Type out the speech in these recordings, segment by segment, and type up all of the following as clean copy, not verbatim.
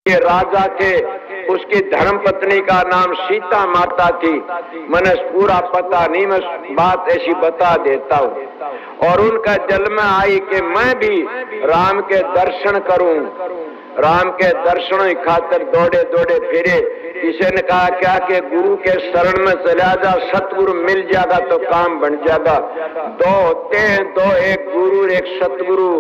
ये राजा थे, उसकी धर्म पत्नी का नाम सीता माता थी। मैंने पूरा पता नहीं, मैं बात ऐसी बता देता हूँ। और उनका जन्म आई कि मैं भी राम के दर्शन करूं। राम के दर्शनों की खातिर दौड़े दौड़े फिरे। किसी ने कहा क्या कि गुरु के शरण में चला जा, सतगुरु मिल जाएगा तो काम बन जाएगा। दो होते हैं, दो, एक गुरु एक सतगुरु।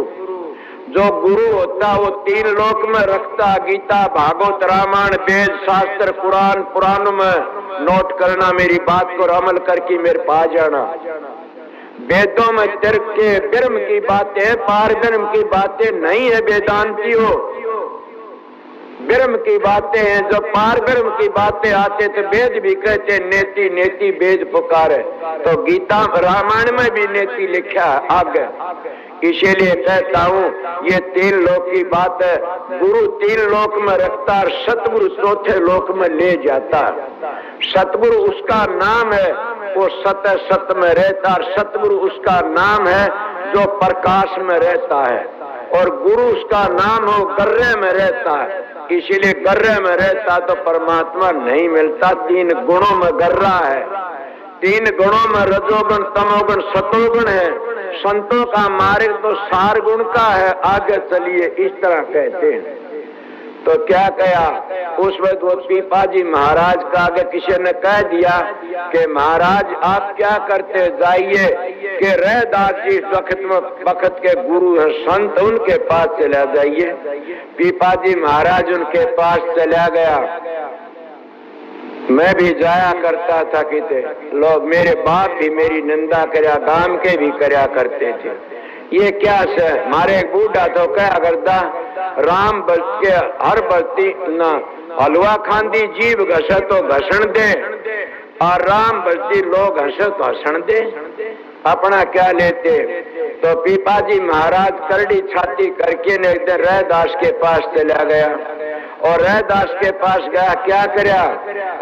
जो गुरु होता वो तीन लोक में रखता। गीता, भागवत, रामायण, वेद, शास्त्र, कुरान, पुराणों में नोट करना, मेरी बात को अमल करके मेरे पास जाना। वेदों में तर्क के ब्रह्म की बातें, पार ब्रह्म की बातें नहीं है वेदांतियों। ब्रह्म की बातें हैं। जो पार ब्रह्म की बातें आते तो वेद भी कहते नेति नेति वेद पुकारे। तो गीता रामायण में भी नेति लिखा आगे। इसीलिए कहता हूँ ये तीन लोक की बात है। गुरु तीन लोक में रखता और सतगुरु चौथे लोक में ले जाता। सतगुरु उसका नाम है, वो सत सत में रहता। और सतगुरु उसका नाम है जो प्रकाश में रहता है। और गुरु उसका नाम हो गर्रे में रहता है। इसीलिए गर्रे में रहता तो परमात्मा नहीं मिलता। तीन गुणों में गर्रा है। तीन गुणों में रजोगुण, तमोगुण, सतोगुण है। संतों का मार्ग तो सार गुण का है। आगे चलिए, इस तरह कहते हैं। तो क्या कहा उस वक्त वो पीपाजी महाराज का आगे किसी ने कह दिया कि महाराज आप क्या करते, जाइए कि रैदास जी वक्त के गुरु हैं, संत, उनके पास चला जाइए। पीपाजी महाराज उनके पास चला गया। मैं भी जाया करता था किते लोग, मेरे बाप भी मेरी निंदा करया, गांव के भी करया करते थे। ये क्या से मारे एक बूढ़ा तो क्या करता, राम बल के हर बलती ना हलवा खांदी जीव घसे तो घसण दे, और राम बलती लोग हंसे तो हंसण दे, अपना क्या लेते। तो पीपाजी महाराज करड़ी छाती करके ने एक दिन रैदास के पास चला गया। और रैदास के पास गया, क्या करया,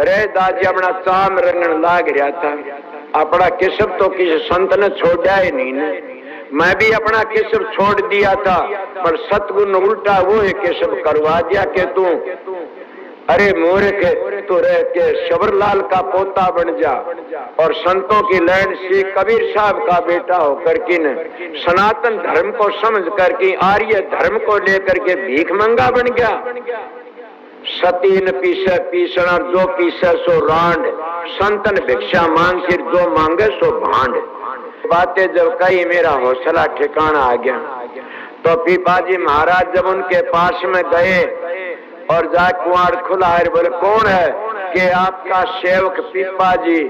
रैदास जी अपना चाम रंगन लाग रहा था। अपना किस्म तो किसी संत ने छोड़ा ही नहीं ने। मैं भी अपना किस्म छोड़ दिया था, पर सतगुरु ने उल्टा वो ही किस्म करवा दिया कि तू अरे मूर्ख, तू रह के शबरलाल का पोता बन जा और संतों की लैंड से कबीर साहब का बेटा होकर के न सनातन धर्म को समझ करके आर्य धर्म को लेकर के भीख मंगा बन गया। सतीन पीसे पीसन और जो पीसे सो रांड, संतन भिक्षा मांग फिर जो मांगे सो भांड। बातें जब कही मेरा हौसला ठिकाना आ गया। तो पीपाजी महाराज जब उनके पास में गए और जा कुआर खुला है, बोले कौन है, कि आपका सेवक पीपाजी।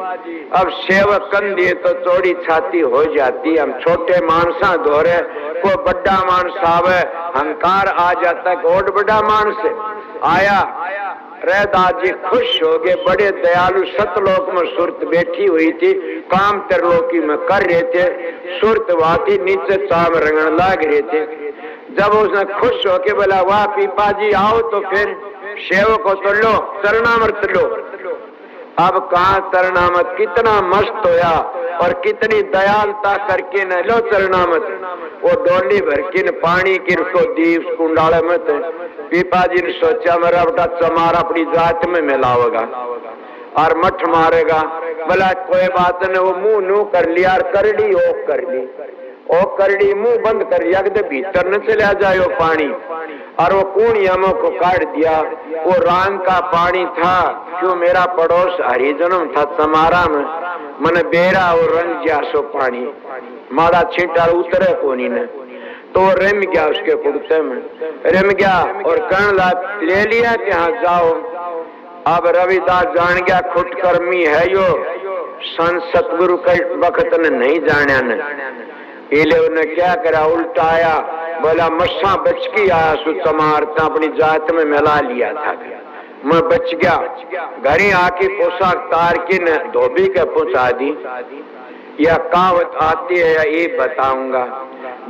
अब सेवक कन दिए तो चौड़ी छाती हो जाती। हम छोटे मानसा धोरे को बड़ा मानस आवे, अहंकार आ जाता है। और बड़ा मानस आया। रैदास जी खुश हो गए, बड़े दयालु। सतलोक में सुरत बैठी हुई थी, काम त्रिलोकी में कर रहे थे। सुरत वाती नीचे चाम रंगन लाग रहे थे। जब उसने खुश होके बोला वाह पीपाजी आओ, तो फिर सेवक को तो लो चरणामृत लो। अब कहाँ चरणामृत, कितना मस्त होया और कितनी दयालता करके न लो चरणामृत। वो डोली भर के न पानी की उसको दी उस कुंडाले में। पीपाजी ने सोचा मेरा बेटा चमार अपनी जात में मिलावेगा और मठ मारेगा। बोला कोई बात नहीं। वो मुंह नू कर लिया और करड़ी ओक कर ली। ओ करड़ी मुंह बंद कर लिया कि भीतर न चला जाए वो पानी। और वो कूणियामों को काट दिया। वो राम का पानी था। क्यों मेरा पड़ोस हरिजनम था चमारा में, मन बेरा और रंग जा सो पानी माड़ा छींटा उतरे कोनी ने। तो रम गया उसके कुर्ते में, रम गया और कण ले लिया कि हाँ जाओ। अब रविदास जान गया खुटकर्मी है यो, संत सतगुरु के वक्त ने नहीं जाना ने। इले उन्हें क्या करा, उल्टा आया। बोला मस्सा बच की आया सु चमार अपनी जात में मिला लिया था। मैं बच गया। घरे आके पोशाक तार के न धोबी के पहुंचा दी। या कहावत आती है या ये बताऊंगा।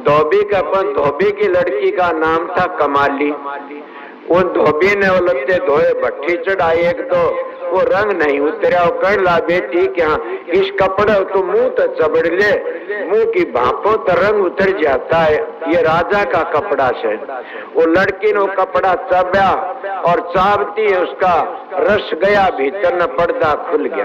धोबी की लड़की का नाम था कमाली। वो धोबी ने वो लत्ते धोए, भट्टी चढ़ाई एक तो वो रंग नहीं उतरा। वो कर ला बेटी क्या इस कपड़े तो मुंह तो चबड़ ले, मुंह की भापों तो रंग उतर जाता है, ये राजा का कपड़ा से। वो लड़की ने वो कपड़ा चबा और चावती है उसका रस गया भीतर न, पर्दा खुल गया।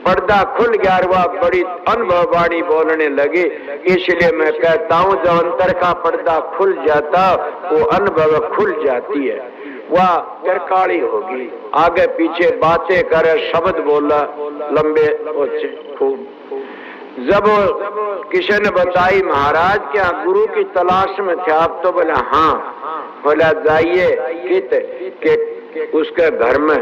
पर्दा खुल गया और वह बड़ी अनुभव वाणी बोलने लगी। इसलिए मैं कहता हूँ जो अंतर का पर्दा खुल जाता वो अनुभव खुल जाती है। वह तिरकाड़ी होगी, आगे पीछे बातें करे, शब्द बोला लंबे खूब। जब किसी ने बताई महाराज क्या गुरु की तलाश में थे आप, तो बोला हाँ। बोला जाइए कि उसके घर में,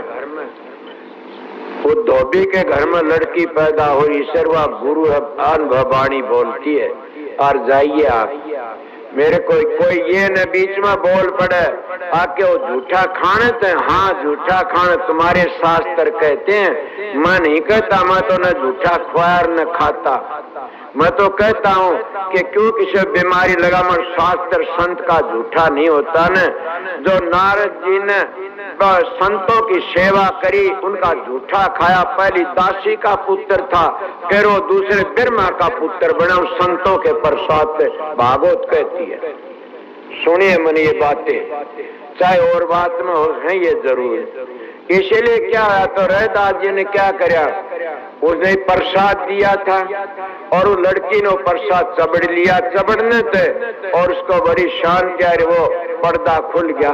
वो धोबी के घर में लड़की पैदा हुई, सर्वा गुरु है, अनुभव वाणी बोलती है। और जाइए आप, मेरे कोई ये न बीच में बोल पड़े आके वो झूठा खाने थे। हाँ झूठा खाने तुम्हारे शास्त्र कहते हैं, मैं नहीं कहता, मैं तो न झूठा ख्वार न खाता। मैं तो कहता हूँ कि क्यों किसी बीमारी लगा, मैं शास्त्र संत का झूठा नहीं होता न। जो नारद जी ने संतों की सेवा करी उनका झूठा खाया, पहली दासी का पुत्र था, फिर वो दूसरे ब्रह्मा का पुत्र बना उस संतों के प्रसाद से, भागवत कहती है। सुनिए मन ये बातें, चाहे और बात में हो है ये जरूर। इसलिए क्या है, तो रैदास जी ने क्या कराया, उसने प्रसाद दिया था और वो लड़की ने प्रसाद चबड़ लिया, चबड़ने थे और उसको बड़ी शान क्या, वो पर्दा खुल गया।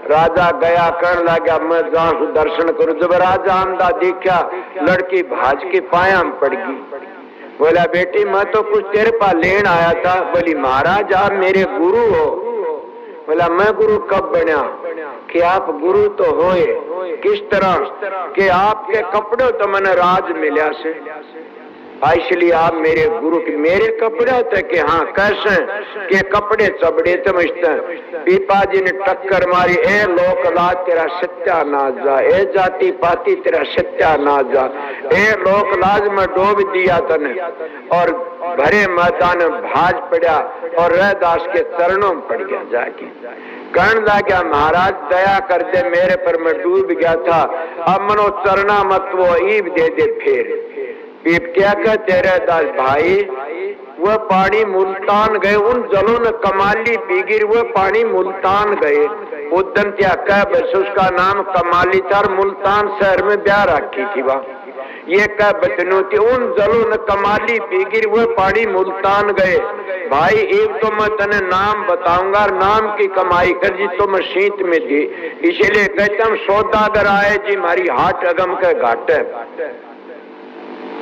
राजा गया कर लगा मैं जाऊं दर्शन करूं। जब राजा आंदा देखा लड़की भाज के पाया में पड़ गई। बोला बेटी मैं तो कुछ तेरे पास लेन आया था। बोली महाराज आप मेरे गुरु हो। बोला मैं गुरु कब बना? कि आप गुरु तो होए, किस तरह कि आपके कपड़े तो मैंने राज मिला से, इसलिए आप मेरे गुरु के। मेरे कपड़े होते कि हाँ कैसे के कपड़े चबड़े समझते। पीपा जी ने टक्कर मारी, ए लोक लाज तेरा सत्या ना जा, ए जाति पाति तेरा सत्या ना जा, ए लोक लाज में डूब दिया तने। और भरे मैदान भाज पड़ा और रैदास के चरणों में पड़ गया जाके। कहने लगा महाराज दया कर दे मेरे पर, मैं डूब गया था, अब मनो चरना मत वो ईब दे दे। फिर पीप क्या कहते रैदास भाई, वह पानी मुल्तान गए, उन जलों ने कमाली पीगिर, वह पानी मुल्तान गए। उदन क्या कह बस उसका नाम कमाली था और मुल्तान शहर में ब्याह रखी थी वह। ये कह बचनू थी, उन जलों ने कमाली पीगिर, वह पानी मुल्तान गए। भाई एक तो मैं तने नाम बताऊंगा, नाम की कमाई कर जी तो मैं शीत में दी। इसलिए कहते हम सौदागर आए जी हमारी हाट अगम के घाट है।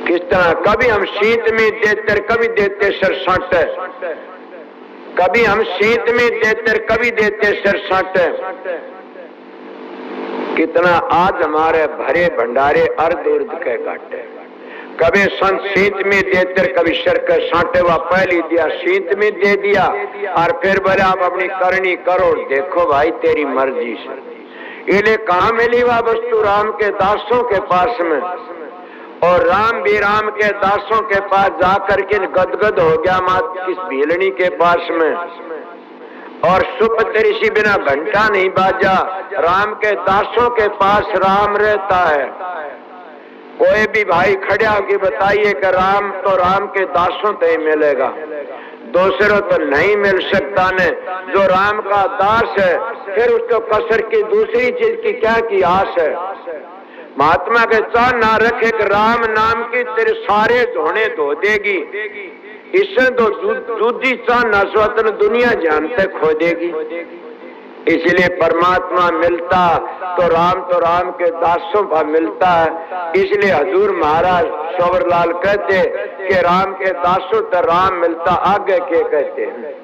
किस तरह कभी हम शीत में देते कभी देते सरसट, कभी हम शीत में देते कभी देते सरसट। कितना आज हमारे भरे भंडारे अर्ध उर्द के घाटे, कभी संत शीत में देते कभी शर के साटे। वह पहली दिया शीत में दे दिया और फिर बोले आप अपनी करनी करो, देखो भाई तेरी मर्जी से। इन्हें कहाँ मिली वह वस्तु? राम के दासों के पास में। और राम भी राम के दासों के पास जाकर के गदगद हो गया मात किस भीलनी के पास में। और सुपत्र ऋषि बिना घंटा नहीं बाजा, राम के दासों के पास राम रहता है। कोई भी भाई खड़े होके बताइए कि राम तो राम के दासों से ही मिलेगा, दूसरों तो नहीं मिल सकता ने। जो राम का दास है फिर उसको कसर की दूसरी चीज की क्या की आस है। महात्मा के चाह ना रखे कि राम नाम की तेरे सारे धोने धो देगी, इससे तो दूधी चाह न स्वतन दुनिया जानते खो देगी। इसलिए परमात्मा मिलता तो राम के दासों का मिलता है। इसलिए हजूर महाराज सोवरलाल कहते कि राम के दासों तो राम मिलता, आगे के कहते हैं